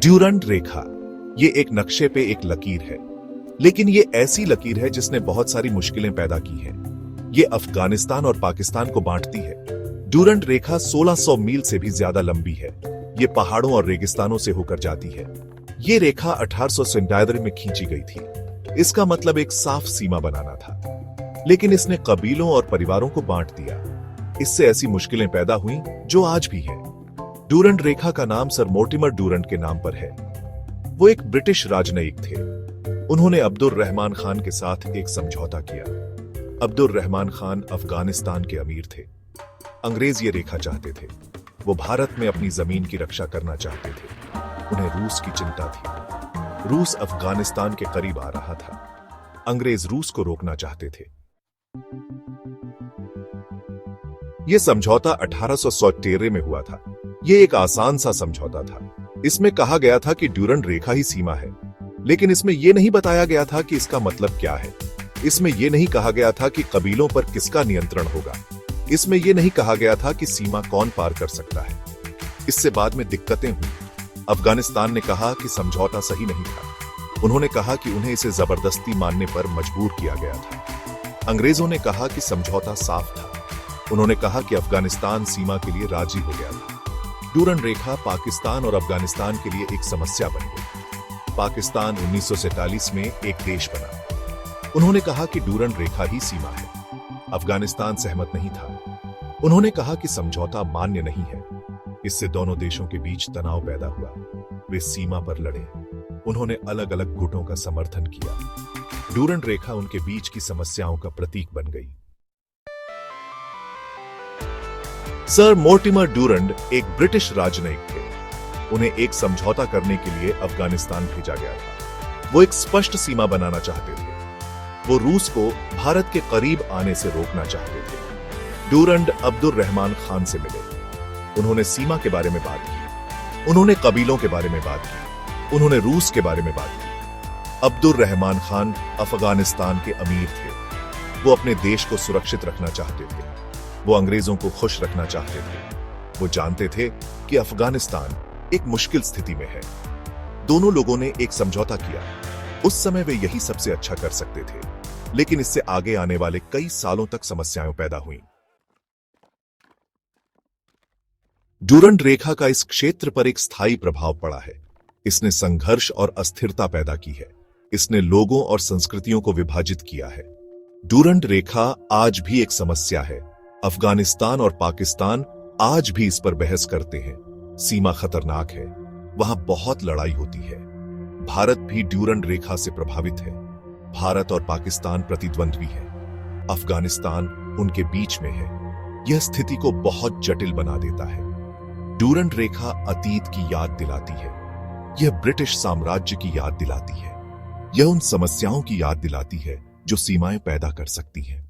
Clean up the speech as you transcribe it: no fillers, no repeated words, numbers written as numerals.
Durand रेखा ये एक नक्शे पे एक लकीर है, लेकिन ये ऐसी लकीर है जिसने बहुत सारी मुश्किलें पैदा की हैं। ये अफगानिस्तान और पाकिस्तान को बांटती है। ड्यूरंड रेखा 1600 मील से भी ज्यादा लंबी है। ये पहाड़ों और रेगिस्तानों से होकर जाती है। ये रेखा 1897 में खींची गई थी। इसका मतलब एक साफ सीमा बनाना था, लेकिन इसने कबीलों और परिवारों को बांट दिया। इससे ऐसी मुश्किलें पैदा हुई जो आज भी है। ड्यूरंड रेखा का नाम सर मोर्टिमर ड्यूरंड के नाम पर है। वो एक ब्रिटिश राजनयिक थे। उन्होंने अब्दुल रहमान खान के साथ एक समझौता किया। अब्दुल रहमान खान अफगानिस्तान के अमीर थे। अंग्रेज ये रेखा चाहते थे। वो भारत में अपनी जमीन की रक्षा करना चाहते थे। उन्हें रूस की चिंता थी। रूस अफगानिस्तान के करीब आ रहा था। अंग्रेज रूस को रोकना चाहते थे। यह समझौता 1873 में हुआ था। यह एक आसान सा समझौता था। इसमें कहा गया था कि ड्यूरंड रेखा ही सीमा है, लेकिन इसमें यह नहीं बताया गया था कि इसका मतलब क्या है। इसमें यह नहीं कहा गया था कि कबीलों पर किसका नियंत्रण होगा। इसमें यह नहीं कहा गया था कि सीमा कौन पार कर सकता है। इससे बाद में दिक्कतें हुई। अफगानिस्तान ने कहा कि समझौता सही नहीं था। उन्होंने कहा कि उन्हें इसे जबरदस्ती मानने पर मजबूर किया गया था। अंग्रेजों ने कहा कि समझौता साफ था। उन्होंने कहा कि अफगानिस्तान सीमा के लिए राजी हो गया था। ड्यूरंड रेखा पाकिस्तान और अफगानिस्तान के लिए एक समस्या बन गई। पाकिस्तान 1947 में एक देश बना। उन्होंने कहा कि ड्यूरंड रेखा ही सीमा है। अफगानिस्तान सहमत नहीं था। उन्होंने कहा कि समझौता मान्य नहीं है। इससे दोनों देशों के बीच तनाव पैदा हुआ। वे सीमा पर लड़े। उन्होंने अलग अलग गुटों का समर्थन किया। ड्यूरंड रेखा उनके बीच की समस्याओं का प्रतीक बन गई। सर मोर्टिमर ड्यूरंड एक ब्रिटिश राजनयिक थे। उन्हें एक समझौता करने के लिए अफगानिस्तान भेजा गया था। वो एक स्पष्ट सीमा बनाना चाहते थे। वो रूस को भारत के करीब आने से रोकना चाहते थे। ड्यूरंड अब्दुल रहमान खान से मिले। उन्होंने सीमा के बारे में बात की। उन्होंने कबीलों के बारे में बात की। उन्होंने रूस के बारे में बात की। अब्दुल रहमान खान अफगानिस्तान के अमीर थे। वो अपने देश को सुरक्षित रखना चाहते थे। वो अंग्रेजों को खुश रखना चाहते थे। वो जानते थे कि अफगानिस्तान एक मुश्किल स्थिति में है। दोनों लोगों ने एक समझौता किया। उस समय वे यही सबसे अच्छा कर सकते थे, लेकिन इससे आगे आने वाले कई सालों तक समस्याएं पैदा हुईं। ड्यूरंड रेखा का इस क्षेत्र पर एक स्थायी प्रभाव पड़ा है। इसने संघर्ष और अस्थिरता पैदा की है। इसने लोगों और संस्कृतियों को विभाजित किया है। ड्यूरंड रेखा आज भी एक समस्या है। अफगानिस्तान और पाकिस्तान आज भी इस पर बहस करते हैं। सीमा खतरनाक है। वहां बहुत लड़ाई होती है। भारत भी ड्यूरंड रेखा से प्रभावित है। भारत और पाकिस्तान प्रतिद्वंद्वी है। अफगानिस्तान उनके बीच में है। यह स्थिति को बहुत जटिल बना देता है। ड्यूरंड रेखा अतीत की याद दिलाती है। यह ब्रिटिश साम्राज्य की याद दिलाती है। यह उन समस्याओं की याद दिलाती है जो सीमाएं पैदा कर सकती हैं।